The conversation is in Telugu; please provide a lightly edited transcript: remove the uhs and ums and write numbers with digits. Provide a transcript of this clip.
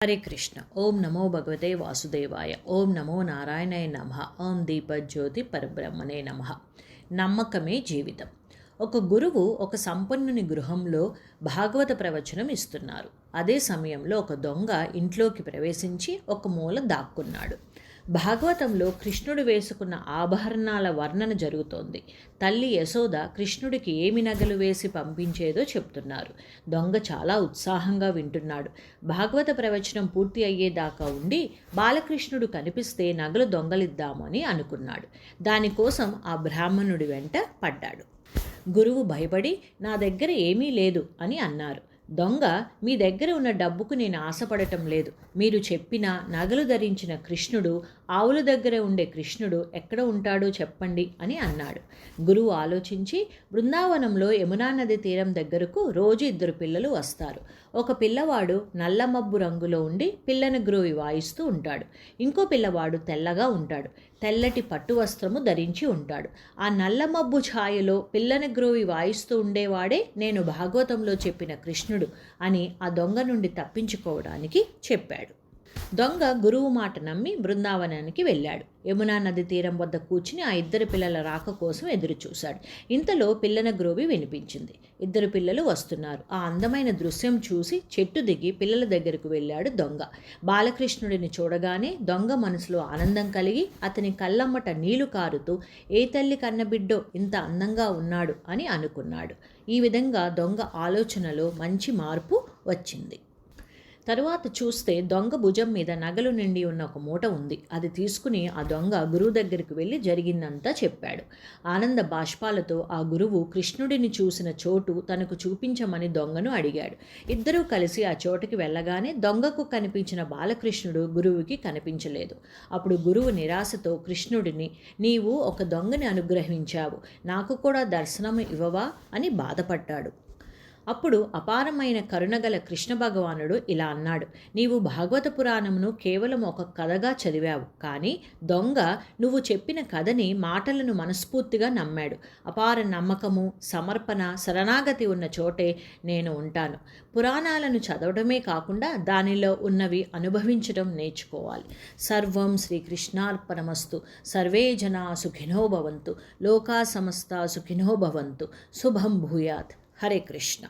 హరే కృష్ణ. ఓం నమో భగవతే వాసుదేవాయ. ఓం నమో నారాయణాయ నమః. ఓం దీపజ్యోతి పరబ్రహ్మణే నమః. నమ్మకమే జీవితం. ఒక గురువు ఒక సంపన్నుని గృహంలో భాగవత ప్రవచనం ఇస్తున్నారు. అదే సమయంలో ఒక దొంగ ఇంట్లోకి ప్రవేశించి ఒక మూల దాక్కున్నాడు. భాగవతంలో కృష్ణుడు వేసుకున్న ఆభరణాల వర్ణన జరుగుతోంది. తల్లి యశోద కృష్ణుడికి ఏమి నగలు వేసి పంపించేదో చెప్తున్నారు. దొంగ చాలా ఉత్సాహంగా వింటున్నాడు. భాగవత ప్రవచనం పూర్తి అయ్యేదాకా ఉండి బాలకృష్ణుడు కనిపిస్తే నగలు దొంగలిద్దామని అనుకున్నాడు. దానికోసం ఆ బ్రాహ్మణుడి వెంట పడ్డాడు. గురువు భయపడి నా దగ్గర ఏమీ లేదు అని అన్నారు. దొంగ, మీ దగ్గర ఉన్న డబ్బుకు నేను ఆశపడటం లేదు. మీరు చెప్పిన నగలు ధరించిన కృష్ణుడు, ఆవుల దగ్గర ఉండే కృష్ణుడు ఎక్కడ ఉంటాడో చెప్పండి అని అన్నాడు. గురువు ఆలోచించి, బృందావనంలో యమునా నది తీరం దగ్గరకు రోజు 2 పిల్లలు వస్తారు. ఒక పిల్లవాడు నల్ల మబ్బు రంగులో ఉండి పిల్లని గ్రోవి వాయిస్తూ ఉంటాడు. ఇంకో పిల్లవాడు తెల్లగా ఉంటాడు. తెల్లటి పట్టు వస్త్రము ధరించి ఉంటాడు. ఆ నల్ల మబ్బు ఛాయలో పిల్లని గ్రోవి వాయిస్తూ ఉండేవాడే నేను భాగవతంలో చెప్పిన కృష్ణుడు అని ఆ దొంగ నుండి తప్పించుకోవడానికి చెప్పాడు. దొంగ గురువు మాట నమ్మి బృందావనానికి వెళ్ళాడు. యమునా నది తీరం వద్ద కూర్చుని ఆ 2 పిల్లల రాక కోసం ఎదురు చూశాడు. ఇంతలో పిల్లన గ్రోవి వినిపించింది. 2 పిల్లలు వస్తున్నారు. ఆ అందమైన దృశ్యం చూసి చెట్టు దిగి పిల్లల దగ్గరకు వెళ్ళాడు దొంగ. బాలకృష్ణుడిని చూడగానే దొంగ మనసులో ఆనందం కలిగి అతని కళ్ళమ్మట నీళ్లు కారుతూ ఏ తల్లి కన్నబిడ్డో ఇంత అందంగా ఉన్నాడు అని అనుకున్నాడు. ఈ విధంగా దొంగ ఆలోచనలో మంచి మార్పు వచ్చింది. తరువాత చూస్తే దొంగ భుజం మీద నగలు నిండి ఉన్న ఒక మూట ఉంది. అది తీసుకుని ఆ దొంగ గురువు దగ్గరికి వెళ్ళి జరిగిందంతా చెప్పాడు. ఆనంద బాష్పాలతో ఆ గురువు కృష్ణుడిని చూసిన చోటు తనకు చూపించమని దొంగను అడిగాడు. ఇద్దరూ కలిసి ఆ చోటుకి వెళ్ళగానే దొంగకు కనిపించిన బాలకృష్ణుడు గురువుకి కనిపించలేదు. అప్పుడు గురువు నిరాశతో కృష్ణుడిని, నీవు ఒక దొంగని అనుగ్రహించావు, నాకు కూడా దర్శనం ఇవ్వవా అని బాధపడ్డాడు. అప్పుడు అపారమైన కరుణగల కృష్ణ భగవానుడు ఇలా అన్నాడు, నీవు భాగవత పురాణమును కేవలం ఒక కథగా చదివావు, కానీ దొంగ నువ్వు చెప్పిన కథని మాటలను మనస్ఫూర్తిగా నమ్మాడు. అపార నమ్మకము, సమర్పణ, శరణాగతి ఉన్న చోటే నేను ఉంటాను. పురాణాలను చదవడమే కాకుండా దానిలో ఉన్నవి అనుభవించడం నేర్చుకోవాలి. సర్వం శ్రీకృష్ణార్పణమస్తు. సర్వే జనా సుఖినో భవంతు. లోకా సమస్త సుఖినో భవంతు. శుభం భూయాత్. హరే కృష్ణ.